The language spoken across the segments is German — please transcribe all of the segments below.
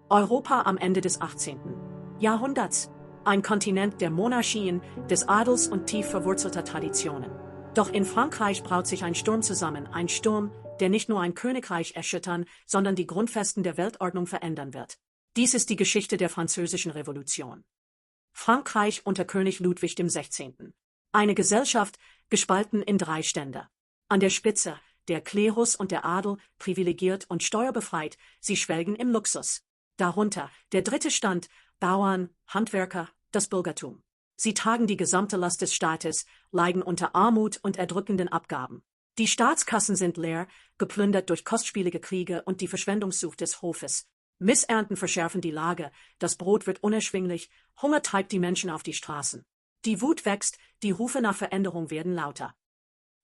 Europa am Ende des 18. Jahrhunderts. Ein Kontinent der Monarchien, des Adels und tief verwurzelter Traditionen. Doch in Frankreich braut sich ein Sturm zusammen, ein Sturm, der nicht nur ein Königreich erschüttern, sondern die Grundfesten der Weltordnung verändern wird. Dies ist die Geschichte der Französischen Revolution. Frankreich unter König Ludwig XVI. Eine Gesellschaft, gespalten in 3 Stände. An der Spitze, der Klerus und der Adel, privilegiert und steuerbefreit, sie schwelgen im Luxus. Darunter, der 3. Stand, Bauern, Handwerker, das Bürgertum. Sie tragen die gesamte Last des Staates, leiden unter Armut und erdrückenden Abgaben. Die Staatskassen sind leer, geplündert durch kostspielige Kriege und die Verschwendungssucht des Hofes. Missernten verschärfen die Lage, das Brot wird unerschwinglich, Hunger treibt die Menschen auf die Straßen. Die Wut wächst, die Rufe nach Veränderung werden lauter.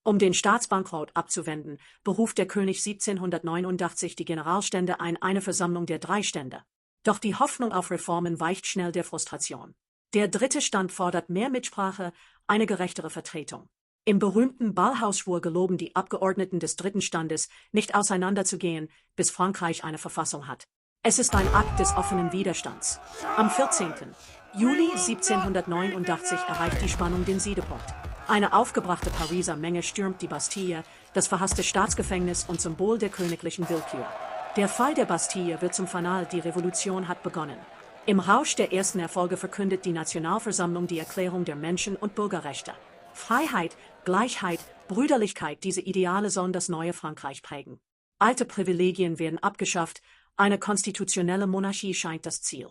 Um den Staatsbankrott abzuwenden, beruft der König 1789 die Generalstände ein, eine Versammlung der 3 Stände. Doch die Hoffnung auf Reformen weicht schnell der Frustration. Der 3. Stand fordert mehr Mitsprache, eine gerechtere Vertretung. Im berühmten Ballhausschwur geloben die Abgeordneten des 3. Standes, nicht auseinanderzugehen, bis Frankreich eine Verfassung hat. Es ist ein Akt des offenen Widerstands. Am 14. Juli 1789 erreicht die Spannung den Siedepunkt. Eine aufgebrachte Pariser Menge stürmt die Bastille, das verhasste Staatsgefängnis und Symbol der königlichen Willkür. Der Fall der Bastille wird zum Fanal, die Revolution hat begonnen. Im Rausch der ersten Erfolge verkündet die Nationalversammlung die Erklärung der Menschen- und Bürgerrechte. Freiheit, Gleichheit, Brüderlichkeit, diese Ideale sollen das neue Frankreich prägen. Alte Privilegien werden abgeschafft, eine konstitutionelle Monarchie scheint das Ziel.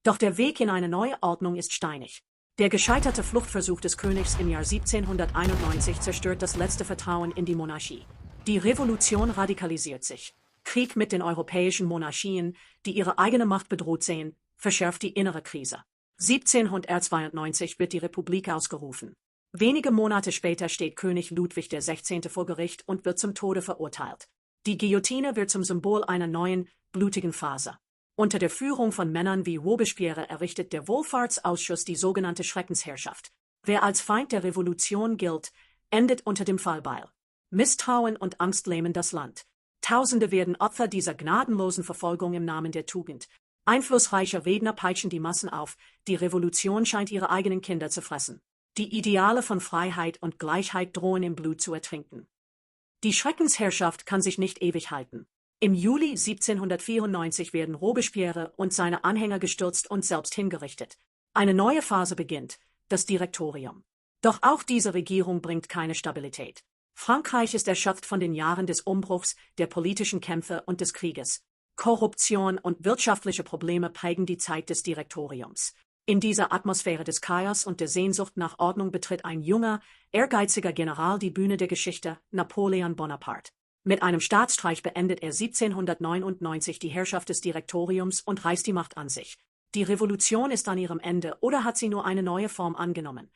Doch der Weg in eine neue Ordnung ist steinig. Der gescheiterte Fluchtversuch des Königs im Jahr 1791 zerstört das letzte Vertrauen in die Monarchie. Die Revolution radikalisiert sich. Krieg mit den europäischen Monarchien, die ihre eigene Macht bedroht sehen, verschärft die innere Krise. 1792 wird die Republik ausgerufen. Wenige Monate später steht König Ludwig XVI. Vor Gericht und wird zum Tode verurteilt. Die Guillotine wird zum Symbol einer neuen, blutigen Phase. Unter der Führung von Männern wie Robespierre errichtet der Wohlfahrtsausschuss die sogenannte Schreckensherrschaft. Wer als Feind der Revolution gilt, endet unter dem Fallbeil. Misstrauen und Angst lähmen das Land. Tausende werden Opfer dieser gnadenlosen Verfolgung im Namen der Tugend. Einflussreiche Redner peitschen die Massen auf, die Revolution scheint ihre eigenen Kinder zu fressen. Die Ideale von Freiheit und Gleichheit drohen im Blut zu ertrinken. Die Schreckensherrschaft kann sich nicht ewig halten. Im Juli 1794 werden Robespierre und seine Anhänger gestürzt und selbst hingerichtet. Eine neue Phase beginnt, das Direktorium. Doch auch diese Regierung bringt keine Stabilität. Frankreich ist erschöpft von den Jahren des Umbruchs, der politischen Kämpfe und des Krieges. Korruption und wirtschaftliche Probleme prägen die Zeit des Direktoriums. In dieser Atmosphäre des Chaos und der Sehnsucht nach Ordnung betritt ein junger, ehrgeiziger General die Bühne der Geschichte, Napoleon Bonaparte. Mit einem Staatsstreich beendet er 1799 die Herrschaft des Direktoriums und reißt die Macht an sich. Die Revolution ist an ihrem Ende oder hat sie nur eine neue Form angenommen?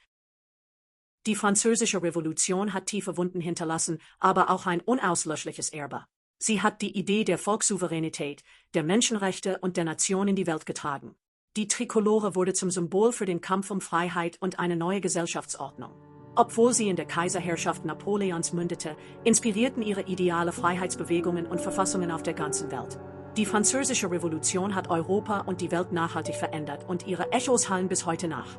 Die Französische Revolution hat tiefe Wunden hinterlassen, aber auch ein unauslöschliches Erbe. Sie hat die Idee der Volkssouveränität, der Menschenrechte und der Nation in die Welt getragen. Die Trikolore wurde zum Symbol für den Kampf um Freiheit und eine neue Gesellschaftsordnung. Obwohl sie in der Kaiserherrschaft Napoleons mündete, inspirierten ihre Ideale Freiheitsbewegungen und Verfassungen auf der ganzen Welt. Die Französische Revolution hat Europa und die Welt nachhaltig verändert und ihre Echos hallen bis heute nach.